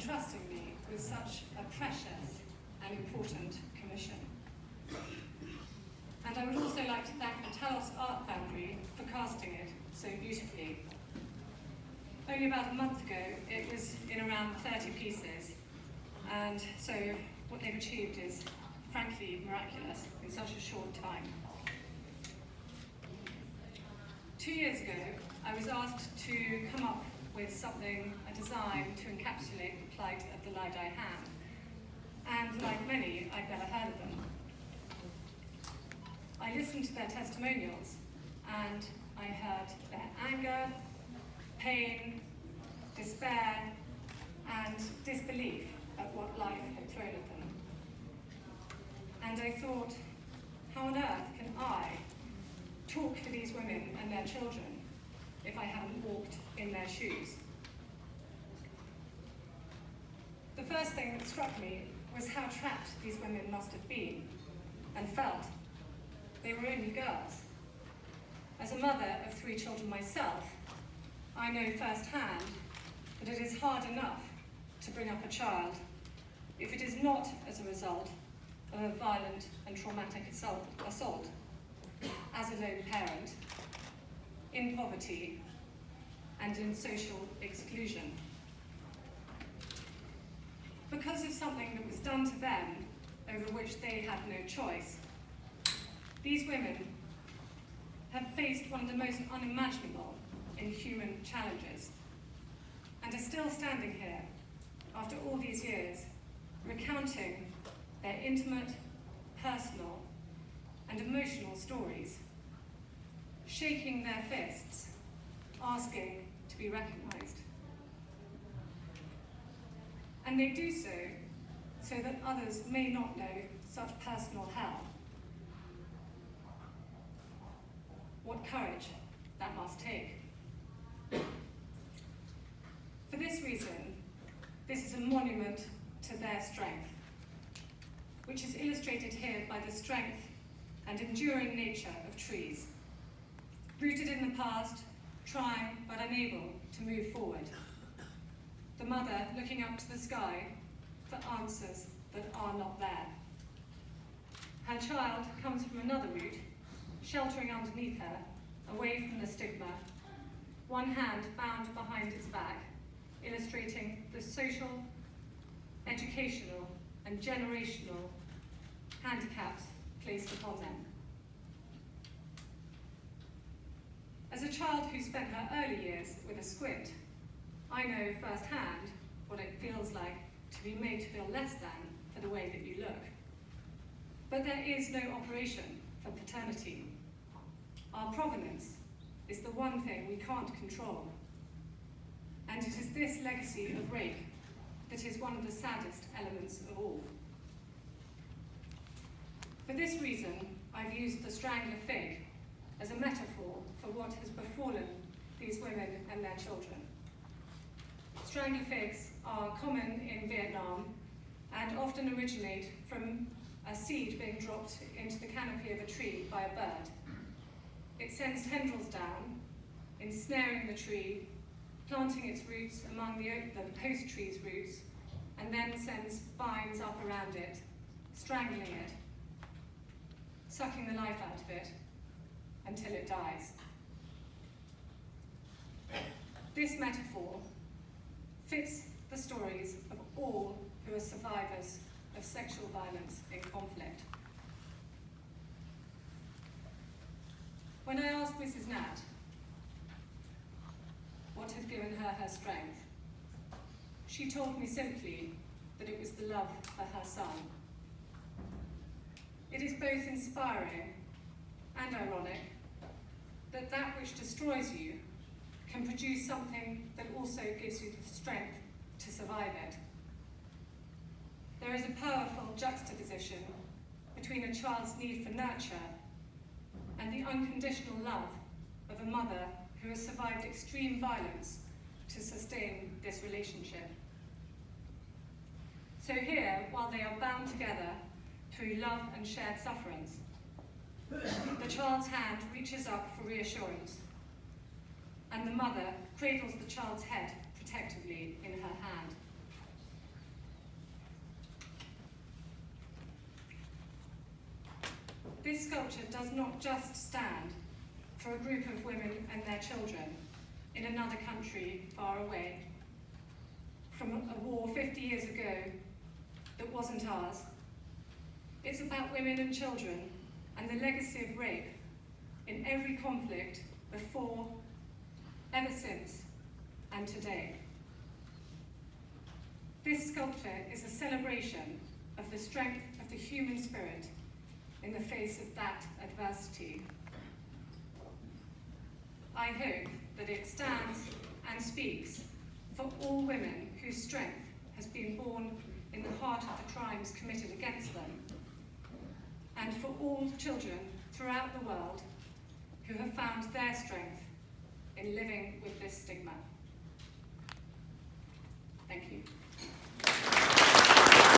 entrusting me with such a precious and important commission. And I would also like to thank the Talos Art Foundry for casting it so beautifully. Only about a month ago, it was in around 30 pieces, and so what they've achieved is frankly miraculous in such a short time. 2 years ago, I was asked to come up with something, a design to encapsulate the plight of the Lai Dai Han, and like many, I'd never heard of them. I listened to their testimonials, and I heard their anger, pain, despair, and disbelief at what life had thrown at them. And I thought, how on earth can I talk for these women and their children if I haven't walked in their shoes? The first thing that struck me was how trapped these women must have been and felt. They were only girls. As a mother of 3 children myself, I know firsthand that it is hard enough to bring up a child if it is not as a result of a violent and traumatic assault, as a lone parent, in poverty, and in social exclusion. Because of something that was done to them over which they had no choice, these women have faced one of the most unimaginable in human challenges, and are still standing here after all these years, recounting their intimate, personal, and emotional stories, shaking their fists, asking to be recognized. And they do so that others may not know such personal hell. What courage that must take. For this reason, this is a monument to their strength, which is illustrated here by the strength and enduring nature of trees, rooted in the past, trying but unable to move forward. The mother looking up to the sky for answers that are not there. Her child comes from another root, sheltering underneath her, away from the stigma, one hand bound behind its back, illustrating the social, educational, and generational handicaps placed upon them. As a child who spent her early years with a squint, I know firsthand what it feels like to be made to feel less than for the way that you look. But there is no operation for paternity. Our provenance is the one thing we can't control. And it is this legacy of rape that is one of the saddest elements of all. For this reason, I've used the strangler fig as a metaphor for what has befallen these women and their children. Strangler figs are common in Vietnam and often originate from a seed being dropped into the canopy of a tree by a bird. It sends tendrils down, ensnaring the tree, planting its roots among the host tree's roots, and then sends vines up around it, strangling it, sucking the life out of it until it dies. This metaphor fits the stories of all who are survivors of sexual violence in conflict. When I asked Mrs. Nat what had given her her strength, she told me simply that it was the love for her son. It is both inspiring and ironic that that which destroys you can produce something that also gives you the strength to survive it. There is a powerful juxtaposition between a child's need for nurture and the unconditional love of a mother who has survived extreme violence to sustain this relationship. So here, while they are bound together through love and shared sufferance, the child's hand reaches up for reassurance, and the mother cradles the child's head protectively in her hand. this sculpture does not just stand for a group of women and their children in another country far away, from a war 50 years ago that wasn't ours. It's about women and children and the legacy of rape in every conflict before, ever since, and today. This sculpture is a celebration of the strength of the human spirit in the face of that adversity. I hope that it stands and speaks for all women whose strength has been born in the heart of the crimes committed against them, and for all children throughout the world who have found their strength in living with this stigma.